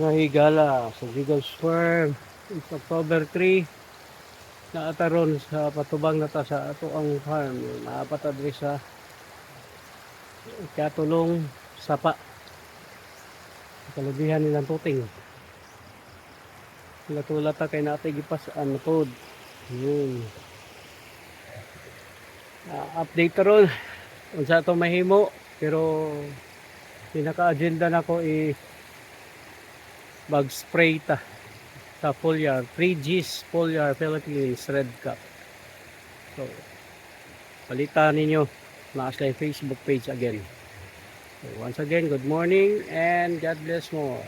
mga higala sa Gigas Farm. It's October 3. Naataron sa patubang na ta sa ato ang farm. Naapat adres sa Katulong Sapa. Kalabihan nilang tuting. Tulat ta kay natin gipasaan na pod. Yun. Update ron. Unsa ato mahimo. Pero pinaka-agenda na ko is mag-spray ta sa foliar, 3G's foliar Philippines Red Cap. So, palitan ninyo na sa Facebook page again. So, once again, good morning and God bless more.